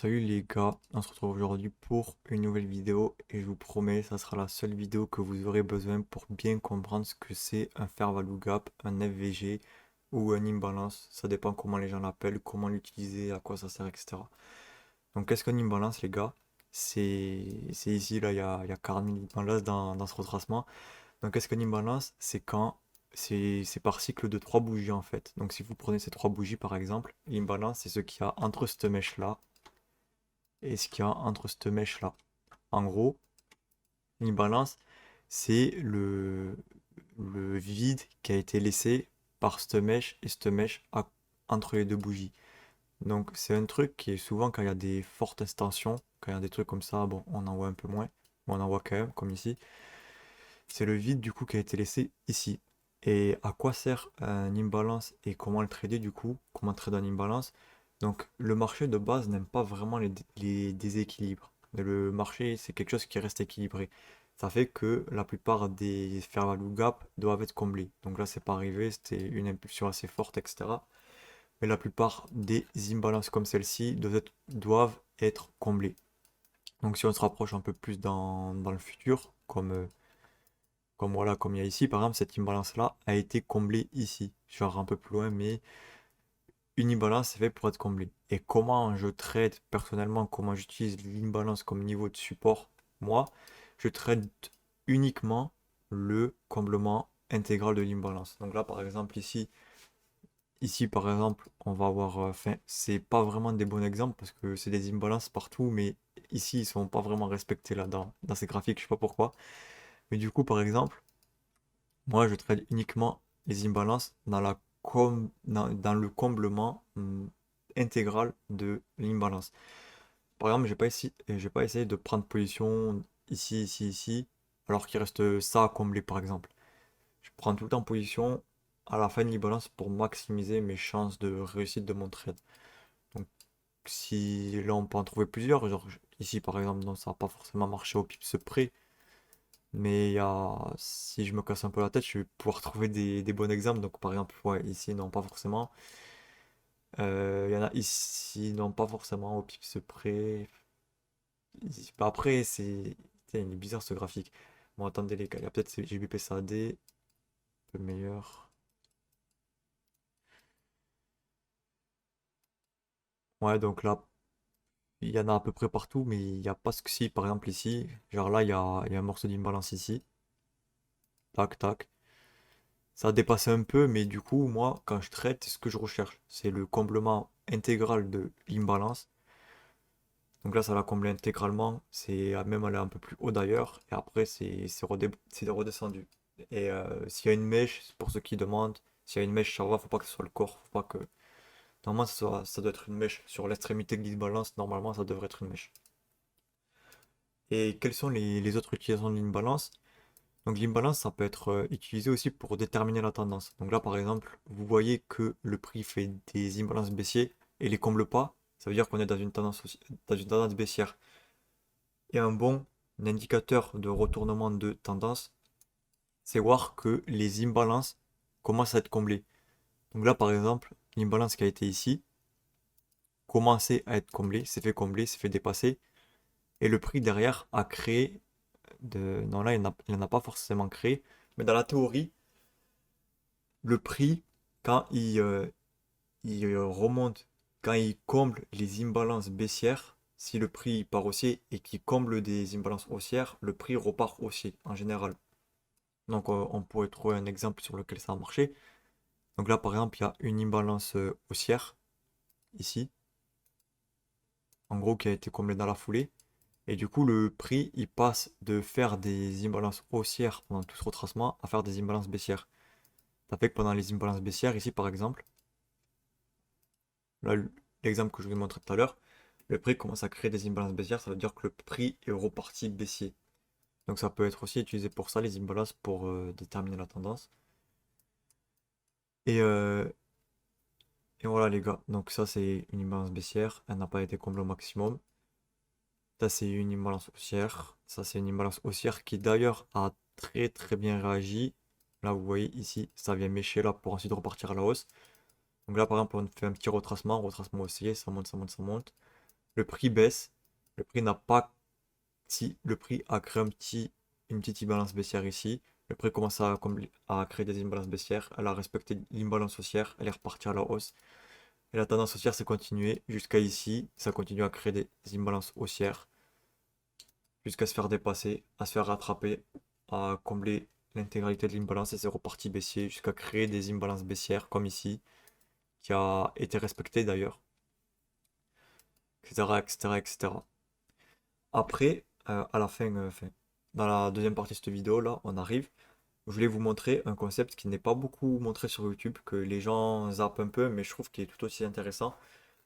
Salut les gars, on se retrouve aujourd'hui pour une nouvelle vidéo et je vous promets, ça sera la seule vidéo que vous aurez besoin pour bien comprendre ce que c'est un fair value gap, un FVG ou un imbalance. Ça dépend comment les gens l'appellent, comment l'utiliser, à quoi ça sert, etc. Donc qu'est-ce qu'un imbalance les gars? C'est ici, là, il y a 40 000 imbalances dans ce retracement. Donc qu'est-ce qu'un imbalance? C'est par cycle de 3 bougies en fait. Donc si vous prenez ces 3 bougies par exemple, l'imbalance c'est ce qu'il y a entre cette mèche là et ce qu'il y a entre cette mèche là. En gros, une balance, c'est le vide qui a été laissé par cette mèche et cette mèche entre les deux bougies. Donc c'est un truc qui est souvent quand il y a des fortes extensions, quand il y a des trucs comme ça, bon, on en voit un peu moins, mais on en voit quand même, comme ici. C'est le vide du coup qui a été laissé ici. Et à quoi sert un imbalance et comment le trader du coup? Comment trader un imbalance? Donc le marché de base n'aime pas vraiment les déséquilibres. Mais le marché, c'est quelque chose qui reste équilibré. Ça fait que la plupart des fair value gap doivent être comblés. Donc là, c'est pas arrivé, c'était une impulsion assez forte, etc. Mais la plupart des imbalances comme celle-ci doivent être comblées. Donc si on se rapproche un peu plus dans le futur, comme voilà, comme il y a ici, par exemple, cette imbalance-là a été comblée ici. Genre un peu plus loin, mais une imbalance, c'est fait pour être comblée. Et comment je trade personnellement, comment j'utilise l'imbalance comme niveau de support, moi, je trade uniquement le comblement intégral de l'imbalance. Donc là, par exemple, ici, par exemple, on va avoir, enfin, c'est pas vraiment des bons exemples parce que c'est des imbalances partout, mais ici, ils sont pas vraiment respectés là dans ces graphiques, je sais pas pourquoi. Mais du coup, par exemple, moi, je trade uniquement les imbalances dans le comblement intégral de l'imbalance. Par exemple, j'ai pas essayé de prendre position ici, ici, ici, alors qu'il reste ça à combler, par exemple. Je prends tout le temps position à la fin de l'imbalance pour maximiser mes chances de réussite de mon trade. Donc, si là, on peut en trouver plusieurs, genre ici, par exemple, non, ça n'a pas forcément marché au pips près. Mais si je me casse un peu la tête, je vais pouvoir trouver des bons exemples. Donc par exemple, ouais, ici, non, pas forcément. Il y en a ici, non, pas forcément, au pips près. Bah, après, tiens, il est bizarre ce graphique. Bon, attendez les gars, il y a peut-être GBP un peu meilleur. Ouais, donc là, il y en a à peu près partout, mais il n'y a pas ce que si, par exemple ici. Genre là, il y a un morceau d'imbalance ici. Tac, tac. Ça a dépassé un peu, mais du coup, moi, quand je traite, c'est ce que je recherche. C'est le comblement intégral de l'imbalance. Donc là, ça l'a comblé intégralement. C'est même aller un peu plus haut d'ailleurs. Et après, c'est redescendu. Et s'il y a une mèche, c'est pour ceux qui demandent, s'il y a une mèche, ça va, faut pas que ce soit le corps. Faut pas que. Normalement, ça doit être une mèche. Sur l'extrémité de l'imbalance, normalement, ça devrait être une mèche. Et quelles sont les autres utilisations de l'imbalance? Donc l'imbalance, ça peut être utilisé aussi pour déterminer la tendance. Donc là, par exemple, vous voyez que le prix fait des imbalances baissiers et les comble pas. Ça veut dire qu'on est dans une tendance baissière. Et un bon indicateur de retournement de tendance, c'est voir que les imbalances commencent à être comblées. Donc là, par exemple, l'imbalance qui a été ici commençait à être comblée, s'est fait dépasser. Et le prix derrière a créé Non, là, il n'en a pas forcément créé. Mais dans la théorie, le prix, quand il remonte, quand il comble les imbalances baissières, si le prix part haussier et qu'il comble des imbalances haussières, le prix repart haussier en général. Donc on pourrait trouver un exemple sur lequel ça a marché. Donc là par exemple il y a une imbalance haussière ici, en gros qui a été comblée dans la foulée. Et du coup le prix il passe de faire des imbalances haussières pendant tout ce retracement à faire des imbalances baissières. Ça fait que pendant les imbalances baissières, ici par exemple, là l'exemple que je vous ai montré tout à l'heure, le prix commence à créer des imbalances baissières, ça veut dire que le prix est reparti baissier. Donc ça peut être aussi utilisé pour ça, les imbalances, pour déterminer la tendance. Et, euh, et voilà les gars, donc ça c'est une imbalance baissière, elle n'a pas été comblée au maximum. Ça c'est une imbalance haussière, ça c'est une imbalance haussière qui d'ailleurs a très très bien réagi. Là vous voyez ici, ça vient mécher là pour ensuite repartir à la hausse. Donc là par exemple on fait un petit retracement, retracement haussier, ça monte, ça monte, ça monte. le prix baisse, le prix n'a pas, si le prix a créé une petite imbalance baissière ici, le prix commence à créer des imbalances baissières, elle a respecté l'imbalance haussière, elle est repartie à la hausse, et la tendance haussière s'est continuée jusqu'à ici, ça continue à créer des imbalances haussières, jusqu'à se faire dépasser, à se faire rattraper, à combler l'intégralité de l'imbalance et c'est reparti baissier jusqu'à créer des imbalances baissières comme ici, qui a été respecté d'ailleurs, etc., etc., etc. Après, à la fin, dans la deuxième partie de cette vidéo là, on arrive. Je voulais vous montrer un concept qui n'est pas beaucoup montré sur YouTube, que les gens zappent un peu, mais je trouve qu'il est tout aussi intéressant.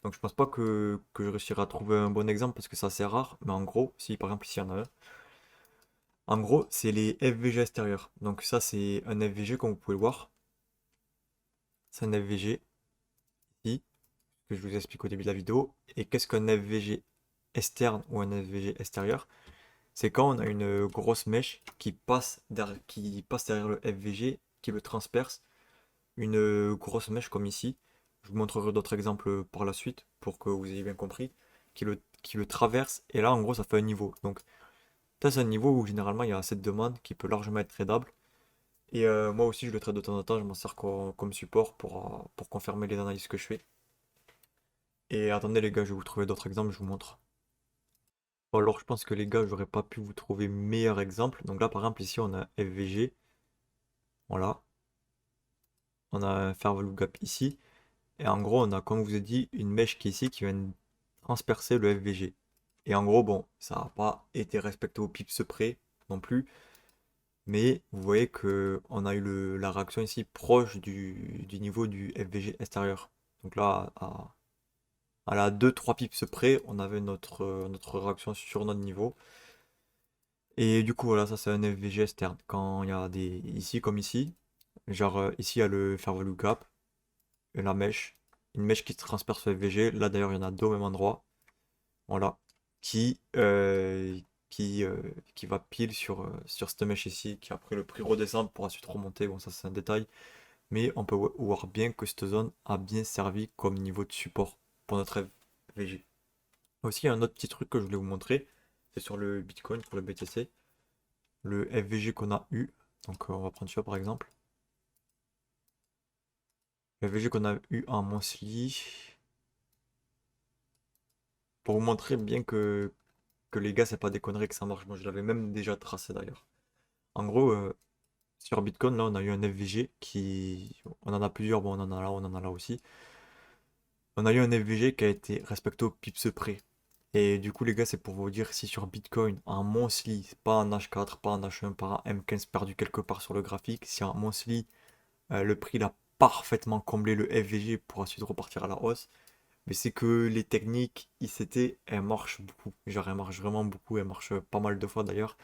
Donc je pense pas que je réussirai à trouver un bon exemple parce que c'est assez rare, mais en gros, si par exemple ici il y en a un, en gros c'est les FVG extérieurs. Donc ça c'est un FVG comme vous pouvez le voir, c'est un FVG ici, que je vous explique au début de la vidéo. Et qu'est-ce qu'un FVG externe ou un FVG extérieur? C'est quand on a une grosse mèche qui passe derrière le FVG, qui le transperce, une grosse mèche comme ici. Je vous montrerai d'autres exemples par la suite pour que vous ayez bien compris, qui le traverse. Et là, en gros, ça fait un niveau. Donc, ça, c'est un niveau où généralement il y a cette demande qui peut largement être tradable. Et moi aussi, je le trade de temps en temps. Je m'en sers comme support pour confirmer les analyses que je fais. Et attendez, les gars, je vais vous trouver d'autres exemples. Je vous montre. Bon, alors, je pense que les gars, j'aurais pas pu vous trouver meilleur exemple. Donc là, par exemple, ici, on a FVG. Voilà. On a un fair value gap ici. Et en gros, on a, comme je vous ai dit, une mèche qui est ici qui vient transpercer le FVG. Et en gros, bon, ça n'a pas été respecté au pips près non plus. Mais vous voyez que on a eu la réaction ici proche du niveau du FVG extérieur. Donc là, à la 2-3 pips près, on avait notre réaction sur notre niveau. Et du coup, voilà, ça c'est un FVG externe. Quand il y a des. Ici comme ici, genre ici il y a le fair value gap, et la mèche, une mèche qui transperce le FVG. Là d'ailleurs, il y en a deux au même endroit. Voilà. Qui, euh, qui, euh, qui va pile sur cette mèche ici, qui après le prix redescend pour ensuite remonter. Bon, ça c'est un détail. Mais on peut voir bien que cette zone a bien servi comme niveau de support pour notre FVG. Aussi, il y a un autre petit truc que je voulais vous montrer. C'est sur le Bitcoin, pour le BTC. Le FVG qu'on a eu. Donc on va prendre celui-là par exemple. Le FVG qu'on a eu en monthly. Pour vous montrer bien que les gars, c'est pas des conneries que ça marche. Moi, je l'avais même déjà tracé d'ailleurs. En gros, sur Bitcoin, là, on a eu un FVG qui. On en a plusieurs, bon, on en a là, on en a là aussi. On a eu un FVG qui a été respecté au pips près. Et du coup, les gars, c'est pour vous dire si sur Bitcoin, un monthly, pas un H4, pas un H1, pas un M15 perdu quelque part sur le graphique, si un monthly, le prix l'a parfaitement comblé le FVG pour ensuite repartir à la hausse, mais c'est que les techniques ICT, elles marchent beaucoup. Genre, elles marchent vraiment beaucoup, elles marchent pas mal de fois d'ailleurs.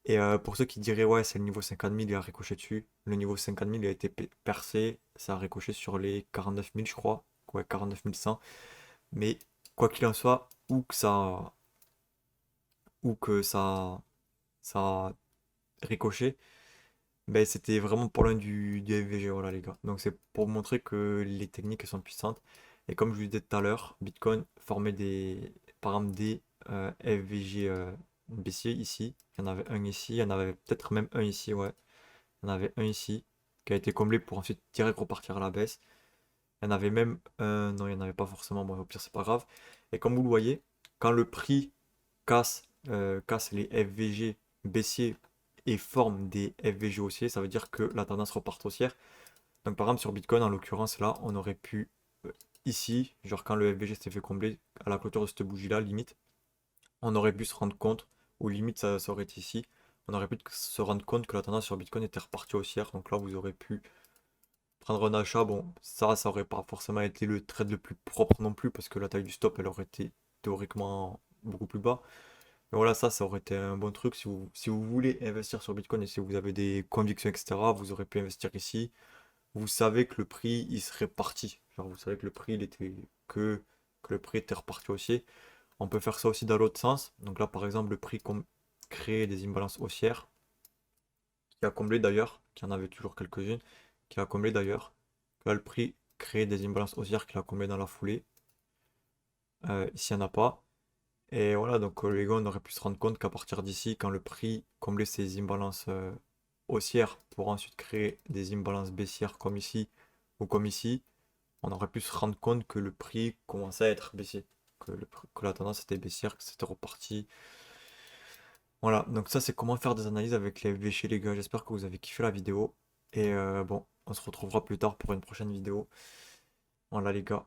Et pour ceux qui diraient, ouais, c'est le niveau 50 000, il a ricoché dessus. Le niveau 50 000 il a été percé, ça a ricoché sur les 49 000, je crois. Ouais, 49 100. Mais quoi qu'il en soit, ça a ricoché, ben, c'était vraiment pas loin du FVG, voilà les gars. Donc c'est pour montrer que les techniques elles sont puissantes. Et comme je vous disais tout à l'heure, Bitcoin formait par exemple des FVG baissiers ici. Il y en avait un ici, il y en avait peut-être même un ici, ouais. Il y en avait un ici qui a été comblé pour ensuite direct repartir à la baisse. Il y en avait même un, non, il n'y en avait pas forcément, bon, au pire, c'est pas grave. Et comme vous le voyez, quand le prix casse les FVG baissiers et forme des FVG haussiers, ça veut dire que la tendance repart haussière. Donc, par exemple, sur Bitcoin, en l'occurrence, là, on aurait pu, ici, genre quand le FVG s'était fait combler à la clôture de cette bougie-là, limite, on aurait pu se rendre compte, ou limite, ça aurait été ici, on aurait pu se rendre compte que la tendance sur Bitcoin était repartie haussière. Donc là, vous aurez pu prendre un achat, bon, ça aurait pas forcément été le trade le plus propre non plus, parce que la taille du stop, elle aurait été théoriquement beaucoup plus bas. Mais voilà, ça aurait été un bon truc. Si vous voulez investir sur Bitcoin et si vous avez des convictions, etc., vous aurez pu investir ici. Vous savez que le prix, il serait parti. Genre, vous savez que le prix, il était que le prix était reparti haussier. On peut faire ça aussi dans l'autre sens. Donc là, par exemple, le prix crée des imbalances haussières, qui a comblé d'ailleurs, qui en avait toujours quelques-unes, qui a comblé d'ailleurs. Là, le prix crée des imbalances haussières qu'il a comblé dans la foulée. Ici, il n'y en a pas. Et voilà, donc les gars, on aurait pu se rendre compte qu'à partir d'ici, quand le prix comblait ces imbalances haussières pour ensuite créer des imbalances baissières comme ici ou comme ici, on aurait pu se rendre compte que le prix commençait à être baissier, que la tendance était baissière, que c'était reparti. Voilà, donc ça c'est comment faire des analyses avec les FVC les gars, j'espère que vous avez kiffé la vidéo. Et bon, on se retrouvera plus tard pour une prochaine vidéo. Voilà les gars.